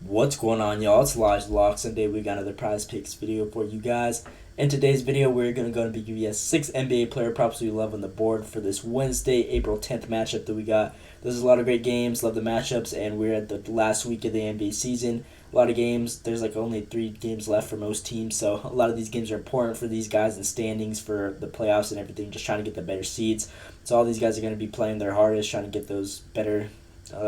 What's going on, y'all? It's Elijah Locks, and today we got another prize picks video for you guys. In today's video, we're going to be giving you guys 6 NBA player props we love on the board for this Wednesday, April 10th matchup that we got. There's a lot of great games, love the matchups, and we're at the last week of the NBA season. A lot of games, there's like only 3 games left for most teams, so a lot of these games are important for these guys and standings for the playoffs and everything, just trying to get the better seeds. So all these guys are going to be playing their hardest, trying to get those better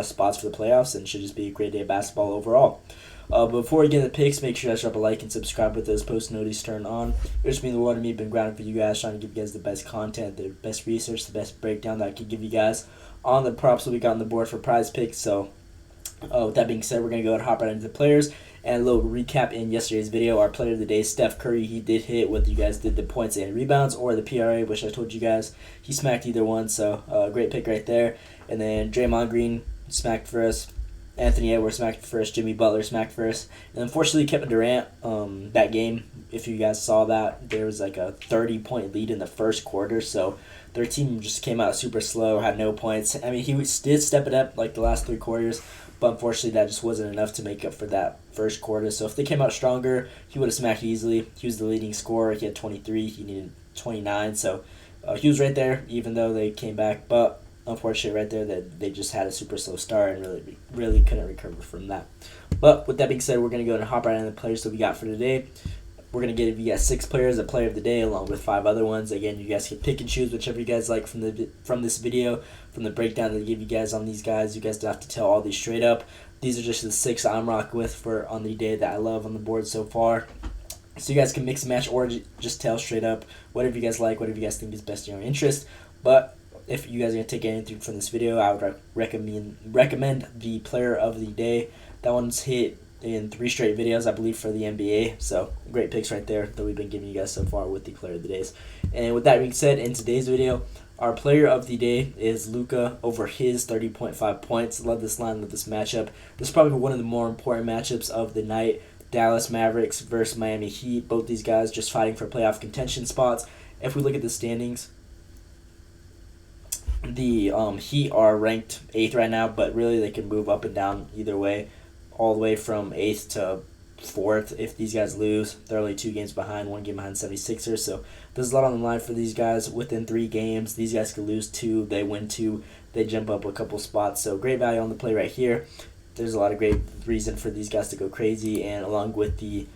spots for the playoffs, and it should just be a great day of basketball overall. Before we get into the picks, make sure you guys drop a like and subscribe with those post notifications turned on. It just means the world to me. Been grinding for you guys, trying to give you guys the best content, the best research, the best breakdown that I can give you guys on the props that we got on the board for prize picks. So with that being said, we're going to go ahead and hop right into the players. And a little recap in yesterday's video, our player of the day, Steph Curry, he did hit what you guys did, the points and rebounds, or the PRA, which I told you guys. He smacked either one, so great pick right there. And then Draymond Green smacked for us. Anthony Edwards smacked first. Jimmy Butler smacked first. And unfortunately, Kevin Durant, that game, if you guys saw that, there was like a 30-point lead in the first quarter. So their team just came out super slow, had no points. I mean, he did step it up like the last 3 quarters, but unfortunately, that just wasn't enough to make up for that first quarter. So if they came out stronger, he would have smacked easily. He was the leading scorer. He had 23. He needed 29. So he was right there, even though they came back. But unfortunately, right there, that they just had a super slow start and really couldn't recover from that. But with that being said, we're going to go and hop right into the players that we got for today. We're going to give you guys 6 players a player of the day along with 5 other ones. Again, you guys can pick and choose whichever you guys like from this video, from the breakdown that I give you guys on these guys. You guys don't have to tell all these straight up. These are just the 6 I'm rocking with for on the day that I love on the board so far. So you guys can mix and match or just tell straight up whatever you guys like, whatever you guys think is best in your interest. But if you guys are going to take anything from this video, I would recommend the player of the day. That one's hit in 3 straight videos, I believe, for the NBA. So great picks right there that we've been giving you guys so far with the player of the days. And with that being said, in today's video, our player of the day is Luka over his 30.5 points. Love this line, love this matchup. This is probably one of the more important matchups of the night. Dallas Mavericks versus Miami Heat. Both these guys just fighting for playoff contention spots. If we look at the standings, the Heat are ranked 8th right now, but really they can move up and down either way, all the way from 8th to 4th. If these guys lose, they're only 2 games behind, 1 game behind 76ers. So there's a lot on the line for these guys. Within 3 games, these guys could lose 2, they win 2, they jump up a couple spots. So great value on the play right here. There's a lot of great reason for these guys to go crazy, and along with the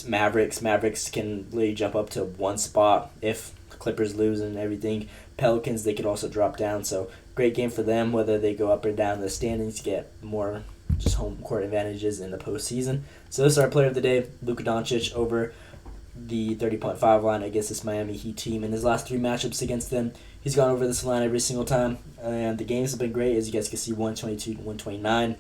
Mavericks can really jump up to 1 spot if Clippers lose and everything. Pelicans, they could also drop down. So great game for them, whether they go up or down the standings, get more just home court advantages in the postseason. So this is our player of the day, Luka Doncic over the 30.5 line against this Miami Heat team. In his last 3 matchups against them, he's gone over this line every single time. And the games have been great, as you guys can see, 122 to 129.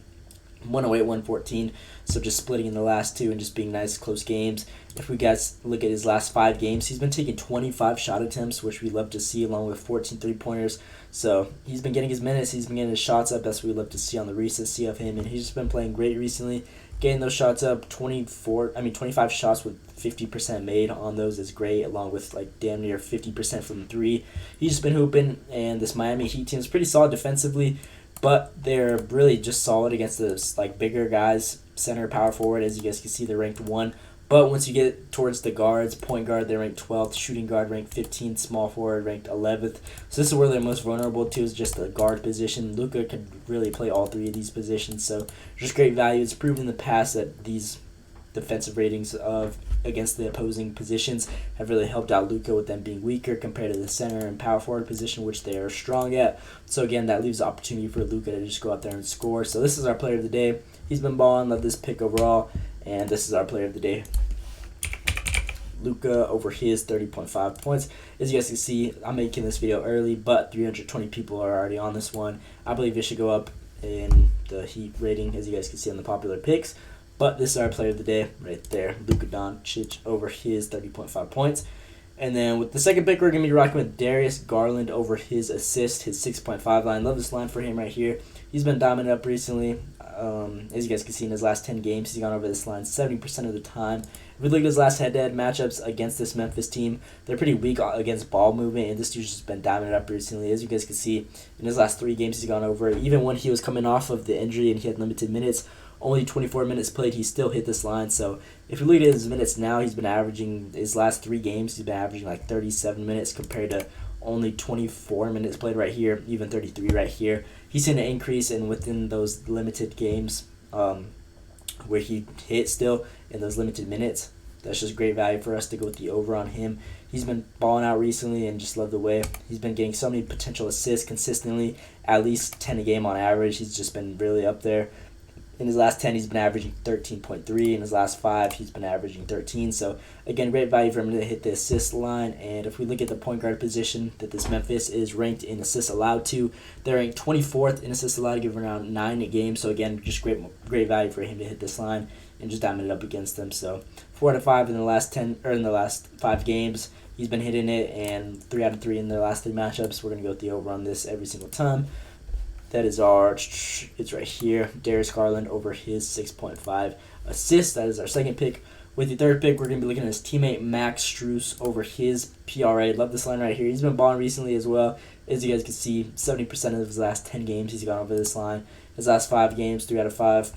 108, 114, so just splitting in the last 2 and just being nice, close games. If we guys look at his last 5 games, he's been taking 25 shot attempts, which we love to see, along with 14 three-pointers. So he's been getting his minutes, he's been getting his shots up. That's what we love to see on the recency of him, and he's just been playing great recently. Getting those shots up, 25 shots with 50% made on those is great, along with like damn near 50% from 3. He's just been hooping, and this Miami Heat team is pretty solid defensively, but they're really just solid against those like bigger guys, center, power forward. As you guys can see, they're ranked 1. But once you get towards the guards, point guard, they're ranked 12th, shooting guard ranked 15th, small forward ranked 11th. So this is where they're most vulnerable to, is just the guard position. Luka can really play all 3 of these positions, so just great value. It's proven in the past that these defensive ratings of against the opposing positions have really helped out Luka, with them being weaker compared to the center and power forward position, which they are strong at. So again, that leaves the opportunity for Luka to just go out there and score. So this is our player of the day. He's been balling. Love this pick overall, and this is our player of the day, Luka over his 30.5 points. As you guys can see, I'm making this video early, but 320 people are already on this one. I believe it should go up in the Heat rating, as you guys can see on the popular picks. But this is our player of the day right there, Luka Doncic over his 30.5 points. And then with the second pick, we're going to be rocking with Darius Garland over his assist, his 6.5 line. Love this line for him right here. He's been diamond up recently. As you guys can see in his last 10 games, he's gone over this line 70% of the time. If we look at his last head-to-head matchups against this Memphis team, they're pretty weak against ball movement, and this dude's just been diamond up recently. As you guys can see, in his last 3 games, he's gone over. Even when he was coming off of the injury and he had limited minutes, only 24 minutes played, he still hit this line. So if you look at his minutes now, he's been averaging his last 3 games, he's been averaging like 37 minutes compared to only 24 minutes played right here, even 33 right here. He's seen an increase in within those limited games where he hit still in those limited minutes. That's just great value for us to go with the over on him. He's been balling out recently and just love the way he's been getting so many potential assists consistently, at least 10 a game on average. He's just been really up there. In his last 10, he's been averaging 13.3. In his last 5, he's been averaging 13. So, again, great value for him to hit the assist line. And if we look at the point guard position that this Memphis is ranked in assists allowed to, they're ranked 24th in assists allowed, giving around 9 a game. So, again, just great value for him to hit this line and just diamond it up against them. So, 4 out of 5 in the last 5 games. He's been hitting it, and 3 out of 3 in their last 3 matchups. We're going to go with the over on this every single time. That is it's right here, Darius Garland over his 6.5 assists. That is our second pick. With the third pick, we're going to be looking at his teammate Max Strus over his PRA. Love this line right here. He's been balling recently as well. As you guys can see, 70% of his last 10 games, he's gone over this line. His last 5 games, 3 out of 5.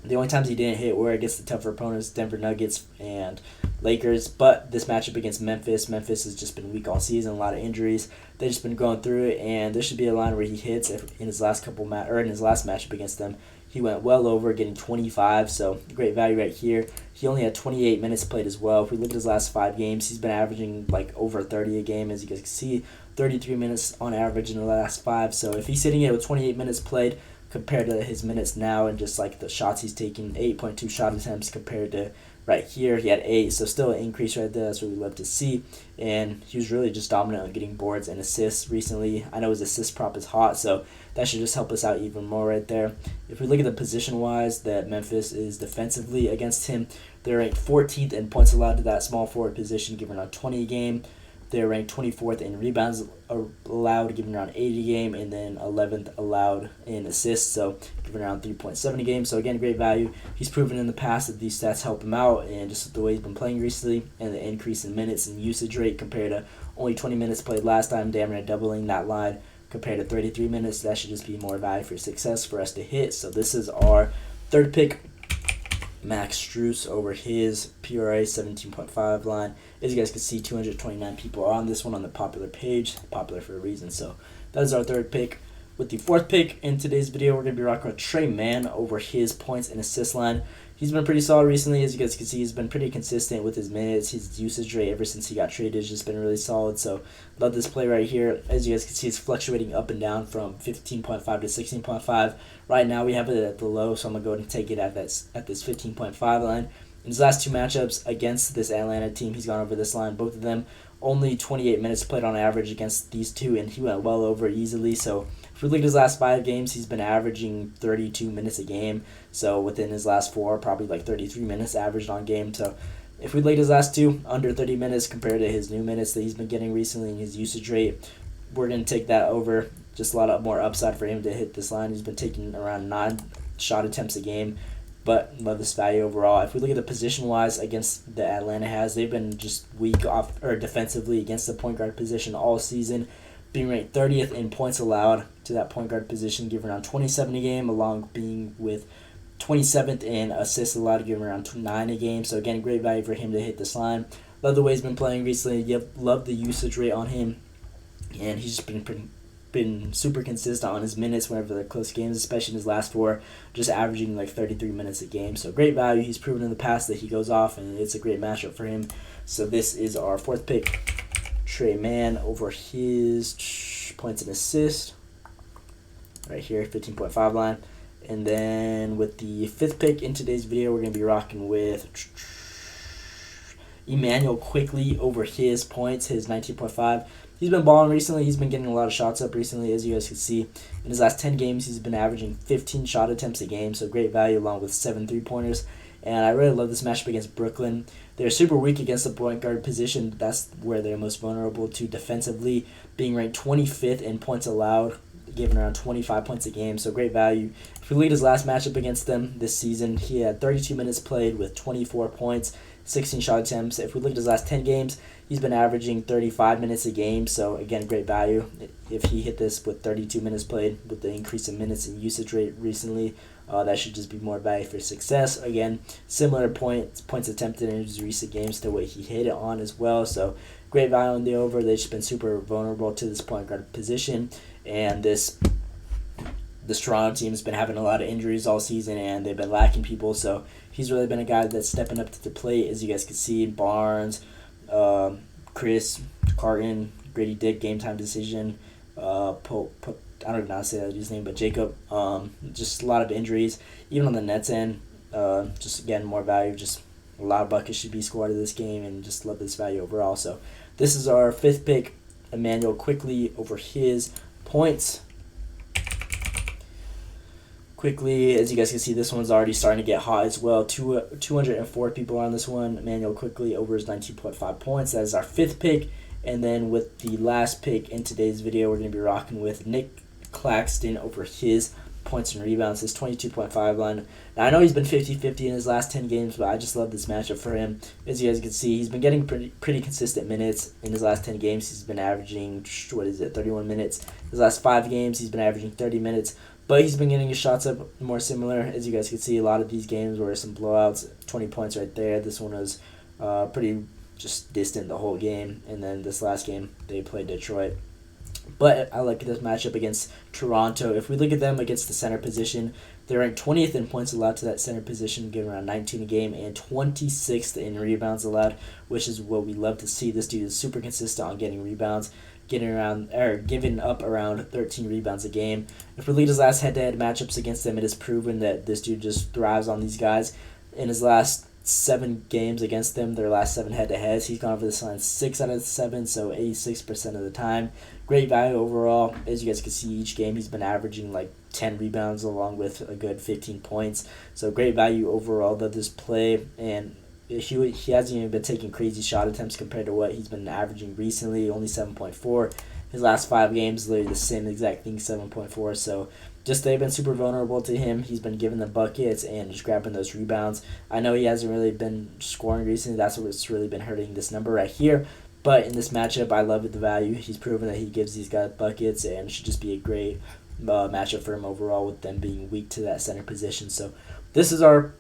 The only times he didn't hit were against the tougher opponents, Denver Nuggets and Lakers. But this matchup against Memphis has just been weak all season, a lot of injuries. They've just been going through it, and there should be a line where he hits in his last in his last matchup against them. He went well over, getting 25, so great value right here. He only had 28 minutes played as well. If we look at his last 5 games, he's been averaging like over 30 a game, as you guys can see, 33 minutes on average in the last 5. So if he's sitting here with 28 minutes played, compared to his minutes now and just like the shots he's taking, 8.2 shot attempts compared to right here, he had 8, so still an increase right there. That's what we love to see. And he was really just dominant on getting boards and assists recently. I know his assist prop is hot, so that should just help us out even more right there. If we look at the position-wise that Memphis is defensively against him, they're ranked 14th in points allowed to that small forward position, giving around 20 a game. They're ranked 24th in rebounds allowed, giving around 80 a game, and then 11th allowed in assists, so giving around 3.7 a game. So again, great value. He's proven in the past that these stats help him out, and just the way he's been playing recently, and the increase in minutes and usage rate compared to only 20 minutes played last time, damn near doubling that line compared to 33 minutes. That should just be more value for success for us to hit. So this is our third pick, Max Strus over his PRA 17.5 line. As you guys can see, 229 people are on this one on the popular page. Popular for a reason. So that is our third pick. With the fourth pick in today's video, we're going to be rocking with Tre Mann over his points and assist line. He's been pretty solid recently. As you guys can see, he's been pretty consistent with his minutes. His usage rate ever since he got traded has just been really solid. So love this play right here. As you guys can see, it's fluctuating up and down from 15.5 to 16.5. Right now we have it at the low, so I'm going to go ahead and take it at this 15.5 line. In his last 2 matchups against this Atlanta team, he's gone over this line. Both of them only 28 minutes played on average against these two, and he went well over easily. So if we look at his last 5 games, he's been averaging 32 minutes a game. So within his last 4, probably like 33 minutes averaged on game. So if we look at his last 2, under 30 minutes compared to his new minutes that he's been getting recently and his usage rate, we're going to take that over. Just a lot more upside for him to hit this line. He's been taking around 9 shot attempts a game, but love this value overall. If we look at the position-wise against the Atlanta has, they've been just weak off or defensively against the point guard position all season, being ranked 30th in points allowed to that point guard position, giving around 27 a game, along being with 27th in assists allowed, giving around 9 a game. So again, great value for him to hit this line. Love the way he's been playing recently. Love the usage rate on him, and he's just been super consistent on his minutes whenever they're close games, especially in his last 4, just averaging like 33 minutes a game. So great value. He's proven in the past that he goes off, and it's a great matchup for him. So this is our fourth pick, Tre Mann over his points and assists. Right here, 15.5 line. And then with the fifth pick in today's video, we're going to be rocking with Immanuel Quickley over his points, his 19.5. He's been balling recently. He's been getting a lot of shots up recently, as you guys can see. In his last 10 games, he's been averaging 15 shot attempts a game, so great value along with 7 3-pointers. And I really love this matchup against Brooklyn. They're super weak against the point guard position. That's where they're most vulnerable to defensively, being ranked 25th in points allowed, giving around 25 points a game, so great value. If we look at his last matchup against them this season, he had 32 minutes played with 24 points, 16 shot attempts. If we look at his last 10 games, he's been averaging 35 minutes a game, so again, great value. If he hit this with 32 minutes played, with the increase in minutes and usage rate recently, That should just be more value for success. Again, similar points attempted in his recent games to what he hit it on as well. So great value on the over. They've just been super vulnerable to this point guard position, and this Toronto team has been having a lot of injuries all season, and they've been lacking people. So he's really been a guy that's stepping up to the plate, as you guys can see. Barnes, Chris Carton, Grady Dick, game time decision. I don't even know how to say that his name, but Jacob. Just a lot of injuries, even on the Nets end. Just again, more value. Just a lot of buckets should be scored in this game, and just love this value overall. So this is our 5th pick, Immanuel Quickley over his points. Quickley, as you guys can see, this one's already starting to get hot as well. 204 people on this one. Immanuel Quickley over his 19.5 points. That is our 5th pick. And then with the last pick in today's video, we're going to be rocking with Nick Claxton over his points and rebounds, his 22.5 line. Now, I know he's been 50-50 in his last 10 games, but I just love this matchup for him. As you guys can see, he's been getting pretty consistent minutes in his last 10 games. He's been averaging, 31 minutes. His last 5 games, he's been averaging 30 minutes. But he's been getting his shots up more similar. As you guys can see, a lot of these games were some blowouts, 20 points right there. This one was pretty just distant the whole game. And then this last game, they played Detroit. But I like this matchup against Toronto. If we look at them against the center position, they're ranked 20th in points allowed to that center position, giving around 19 a game, and 26th in rebounds allowed, which is what we love to see. This dude is super consistent on getting rebounds, giving up around 13 rebounds a game. If we look at his last head-to-head matchups against them, it has proven that this dude just thrives on these guys. In his last 7 games against them, their last 7 head-to-heads, he's gone over this line 6 out of 7, so 86% of the time. Great value overall. As you guys can see, each game he's been averaging like 10 rebounds along with a good 15 points. So great value overall of this play, and he hasn't even been taking crazy shot attempts compared to what he's been averaging recently, only 7.4. His last 5 games, literally the same exact thing, 7.4. So just they've been super vulnerable to him. He's been giving the buckets and just grabbing those rebounds. I know he hasn't really been scoring recently. That's what's really been hurting this number right here. But in this matchup, I love the value. He's proven that he gives these guys buckets, and it should just be a great matchup for him overall, with them being weak to that center position. So this is our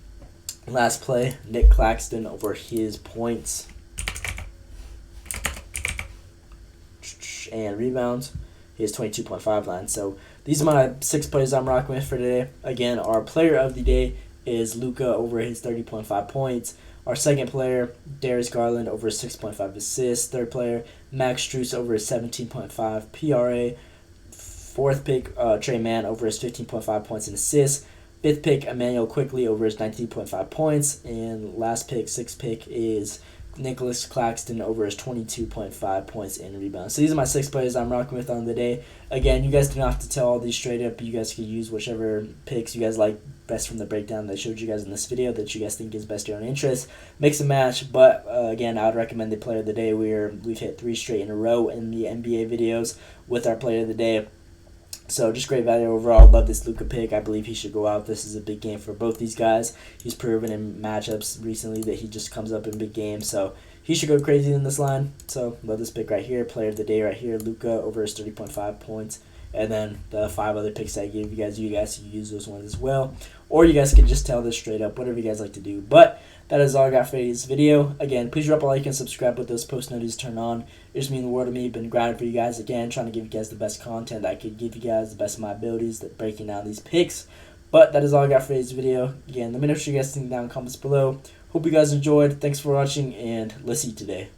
last play, Nick Claxton over his points and rebounds, his 22.5 line. So these are my 6 plays I'm rocking with for today. Again, our player of the day is Luka over his 30.5 points. Our second player, Darius Garland over his 6.5 assists. Third player, Max Strus over his 17.5 PRA. Fourth pick, Trey Mann over his 15.5 points and assists. Fifth pick, Immanuel Quickley over his 19.5 points. And last pick, 6th pick, is Nicholas Claxton over his 22.5 points and rebounds. So these are my 6 players I'm rocking with on the day. Again, you guys do not have to tell all these straight up. You guys can use whichever picks you guys like best from the breakdown that I showed you guys in this video that you guys think is best to your own interest. Mix and match, but again, I would recommend the player of the day. We've hit 3 straight in a row in the NBA videos with our player of the day. So just great value overall. Love this Luka pick. I believe he should go out. This is a big game for both these guys. He's proven in matchups recently that he just comes up in big games. So he should go crazy in this line. So love this pick right here. Player of the day right here. Luka over his 30.5 points. And then the 5 other picks I gave you guys can use those ones as well. Or you guys can just tell this straight up, whatever you guys like to do. But that is all I got for today's video. Again, please drop a like and subscribe with those post notifications turned on. It just means the world to me. Been grinding for you guys again, trying to give you guys the best content that I could give you guys, the best of my abilities, that breaking down these picks. But that is all I got for today's video. Again, let me know what you guys think down in the comments below. Hope you guys enjoyed. Thanks for watching, and let's see today.